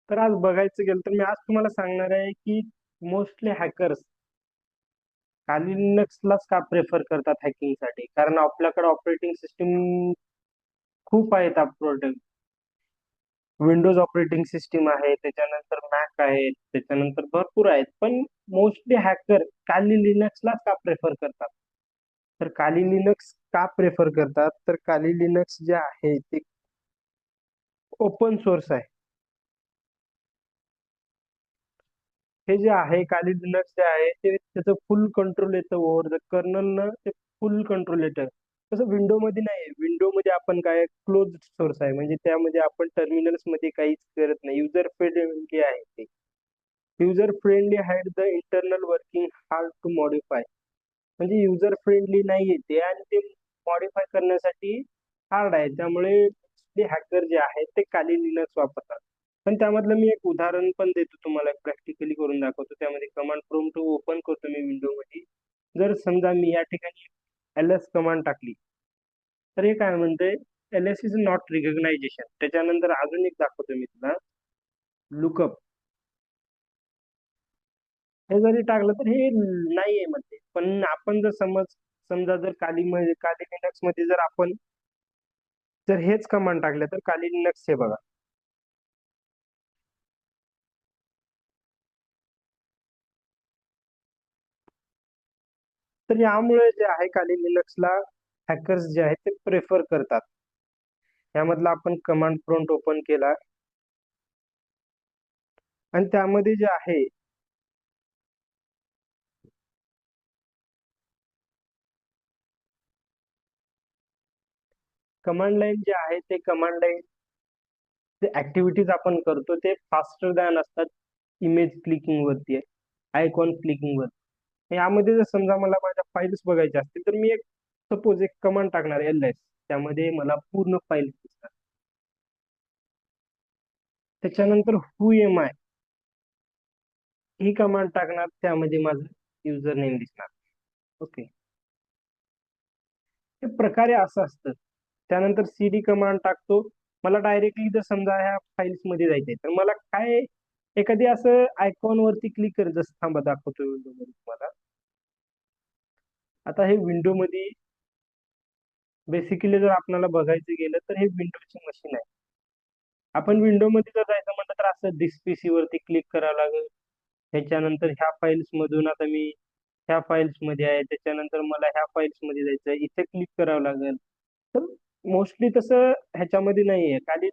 तर आज बघायचं गेलं तर मी आज तुम्हाला सांगणार आहे की मोस्टली हॅकर्स खाली लिनक्सलाच का प्रेफर करतात हॅकिंगसाठी. कारण आपल्याकडे ऑपरेटिंग सिस्टीम खूप आहेत. प्रोडक्ट विंडोज ऑपरेटिंग सिस्टीम आहे, त्याच्यानंतर मॅक आहे, त्याच्यानंतर भरपूर आहेत. पण मोस्टली हॅकर काली लिनक्सलाच का प्रेफर करतात. तर काली लिनक्स का प्रेफर करतात, तर काली लिनक्स जे आहे ते ओपन सोर्स आहे. हे जे आहे काली लिनक्स जे आहे ते त्याचं फुल कंट्रोल येतं ओव्हर द कर्नल. ते फुल कंट्रोल येतं. तसं विंडो मध्ये नाही. विंडो मध्ये आपण काय क्लोज सोर्स आहे, म्हणजे त्यामध्ये आपण टर्मिनल्स मध्ये काहीच करत नाही. युजर फ्रेंडली आहे ते. User friendly hide the internal working hard to modify. म्हणजे युजर फ्रेंडली नाहीये ते, आणि ते मॉडिफाय करण्यासाठी हार्ड आहे. त्यामुळे ते हॅकर जे आहेत ते काली लिनक्स वापरतात. पण त्यामधलं मी एक उदाहरण पण देतो तुम्हाला, प्रॅक्टिकली करून दाखवतो. त्यामध्ये कमांड प्रॉम्प्ट ओपन करतो मी विंडो मध्ये. जर समजा मी या ठिकाणी ls कमांड टाकली, तर हे काय म्हणते, ls इज नॉट रिकग्नायझेशन. त्याच्यानंतर अजून एक दाखवतो मी तुला, लुकअप. हे जरी टाकलं तर हे नाहीये म्हणते. पण आपण जर समजा जर काली लिनक्स मध्ये जर आपण जर हेच कमांड टाकले, तर काली लिनक्स हे बघा. तर यामुळे जे आहे काली लिनक्सला हॅकर्स जे आहेत ते प्रेफर करतात. यामधला आपण कमांड प्रॉम्प्ट ओपन केला, आणि त्यामध्ये जे आहे कमांड लाईन जे आहे ते कमांड लाईन जे ऍक्टिव्हिटीज आपण करतो ते फास्टर दॅन असतात इमेज क्लिकिंग वरती, आयकॉन क्लिकिंग वर. यामध्ये जर समजा मला माझ्या फाईल्स बघायच्या असतील, तर मी एक सपोज एक कमांड टाकणार ls. त्यामध्ये मला पूर्ण फाईल दिसणार. त्याच्यानंतर हु एम आय ही कमांड टाकणार, त्यामध्ये माझं युजर नेम दिसणार. ओके. हे प्रकारे असं असतं. त्यानंतर cd कमांड टाकतो. मला डायरेक्टली जर समजा ह्या फाईल्स मध्ये जायचंय, तर मला काय एखादी असं आयकॉन वरती क्लिक करत, जसं थांबा दाखवतो विंडो मध्ये तुम्हाला. आता हे विंडो मध्ये बेसिकली जर आपल्याला बघायचं गेलं, तर हे विंडोची मशीन आहे. आपण विंडो मध्ये जर जायचं म्हटलं, तर असं दिस पीसी वरती क्लिक करावं लागेल. त्याच्यानंतर ह्या फाईल्स मधून आता मी ह्या फाईल्स मध्ये आहे, त्याच्यानंतर मला ह्या फाईल्स मध्ये जायचं आहे, इथे क्लिक करावं लागेल. तर मोस्टली तसं ह्याच्यामध्ये नाहीये. खाली